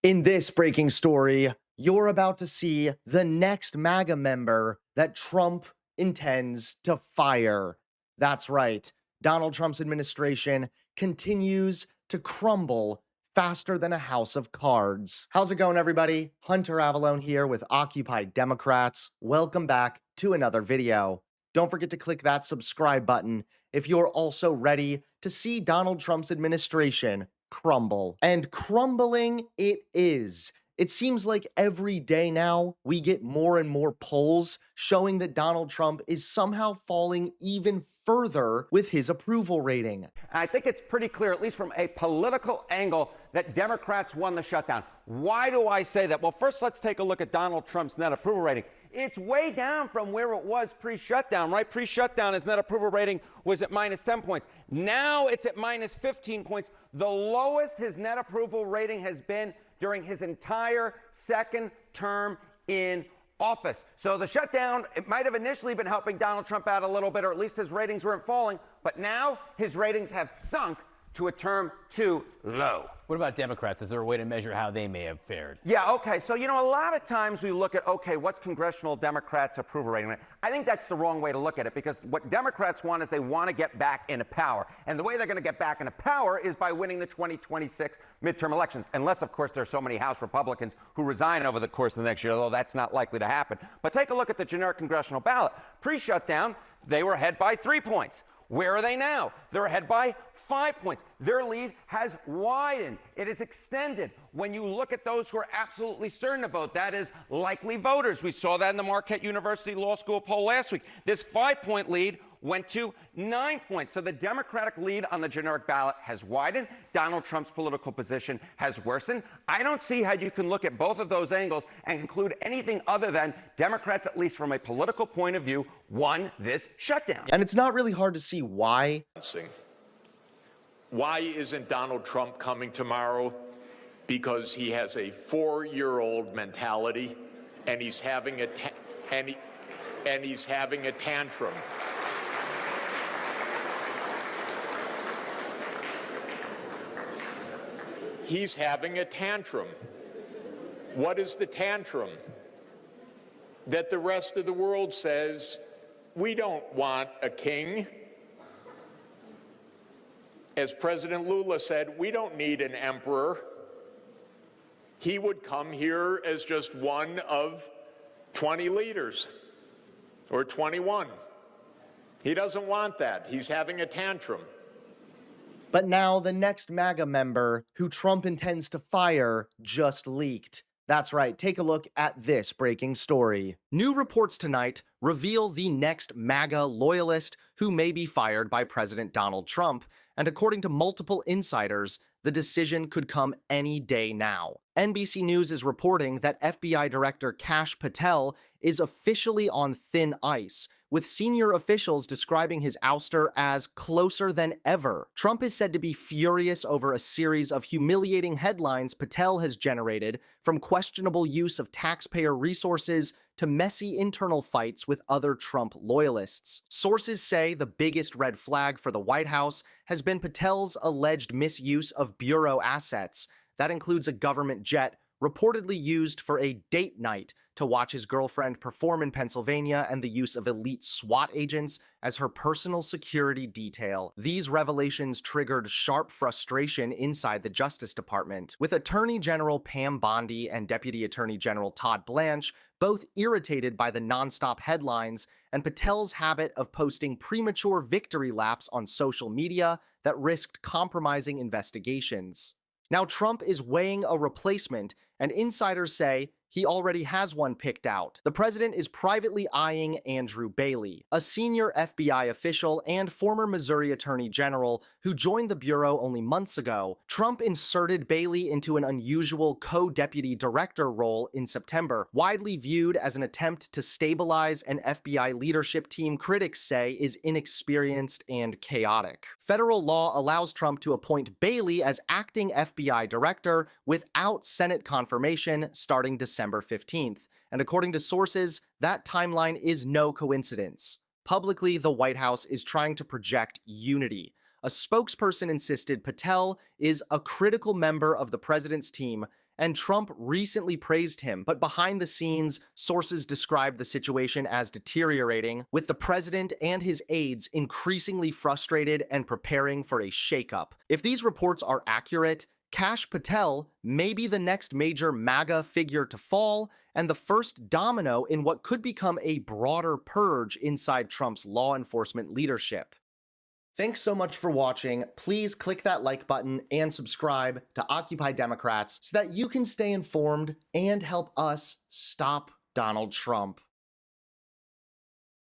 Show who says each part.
Speaker 1: In this breaking story, you're about to see the next MAGA member that Trump intends to fire. That's right. Donald Trump's administration continues to crumble faster than a house of cards. How's it going, everybody? Hunter Avalone here with Occupy Democrats. Welcome back to another video. Don't forget to click that subscribe button if you're also ready to see Donald Trump's administration crumble. And crumbling it is. It seems like every day now we get more and more polls showing that Donald Trump is somehow falling even further with his approval rating.
Speaker 2: I think it's pretty clear, at least from a political angle, that Democrats won the shutdown. Why do I say that? Well, first, let's take a look at Donald Trump's net approval rating. It's way down from where it was pre-shutdown, right? Pre-shutdown, his net approval rating was at minus 10 points. Now it's at minus 15 points, the lowest his net approval rating has been during his entire second term in office. So the shutdown, it might have initially been helping Donald Trump out a little bit, or at least his ratings weren't falling, but now his ratings have sunk to a term too low.
Speaker 3: What about Democrats? Is there a way to measure how they may have fared?
Speaker 2: Yeah, okay. So, a lot of times we look at, okay, what's congressional Democrats' approval rating? I think that's the wrong way to look at it, because what Democrats want is they want to get back into power. And the way they're going to get back into power is by winning the 2026 midterm elections. Unless, of course, there are so many House Republicans who resign over the course of the next year, although that's not likely to happen. But take a look at the generic congressional ballot. Pre-shutdown, they were ahead by 3 points. Where are they now? They're ahead by 5 points. Their lead has widened. It is extended. When you look at those who are absolutely certain to vote, that is likely voters. We saw that in the Marquette University Law School poll last week. This 5-point lead went to 9 points. So the Democratic lead on the generic ballot has widened. Donald Trump's political position has worsened. I don't see how you can look at both of those angles and conclude anything other than Democrats, at least from a political point of view, won this shutdown.
Speaker 1: And it's not really hard to see why.
Speaker 4: Why isn't Donald Trump coming tomorrow? Because he has a 4-year-old mentality, and he's having a tantrum. He's having a tantrum. What is the tantrum? That the rest of the world says, we don't want a king. As President Lula said, we don't need an emperor. He would come here as just one of 20 leaders, or 21. He doesn't want that. He's having a tantrum.
Speaker 1: But now the next MAGA member who Trump intends to fire just leaked. That's right, take a look at this breaking story. New reports tonight reveal the next MAGA loyalist who may be fired by President Donald Trump, and according to multiple insiders, the decision could come any day now. NBC News is reporting that FBI Director Kash Patel is officially on thin ice, with senior officials describing his ouster as closer than ever. Trump is said to be furious over a series of humiliating headlines Patel has generated, from questionable use of taxpayer resources to messy internal fights with other Trump loyalists. Sources say the biggest red flag for the White House has been Patel's alleged misuse of bureau assets. That includes a government jet reportedly used for a date night to watch his girlfriend perform in Pennsylvania, and the use of elite SWAT agents as her personal security detail. These revelations triggered sharp frustration inside the Justice Department, with Attorney General Pam Bondi and Deputy Attorney General Todd Blanche both irritated by the nonstop headlines and Patel's habit of posting premature victory laps on social media that risked compromising investigations. Now, Trump is weighing a replacement, and insiders say he already has one picked out. The president is privately eyeing Andrew Bailey, a senior FBI official and former Missouri Attorney General who joined the Bureau only months ago. Trump inserted Bailey into an unusual co-deputy director role in September, widely viewed as an attempt to stabilize an FBI leadership team critics say is inexperienced and chaotic. Federal law allows Trump to appoint Bailey as acting FBI director without Senate confirmation starting December 15th, and according to sources, that timeline is no coincidence. Publicly, the White House is trying to project unity. A spokesperson insisted Patel is a critical member of the president's team and Trump recently praised him, but behind the scenes, sources describe the situation as deteriorating, with the president and his aides increasingly frustrated and preparing for a shakeup. If these reports are accurate, Kash Patel may be the next major MAGA figure to fall, and the first domino in what could become a broader purge inside Trump's law enforcement leadership. Thanks so much for watching. Please click that like button and subscribe to Occupy Democrats so that you can stay informed and help us stop Donald Trump.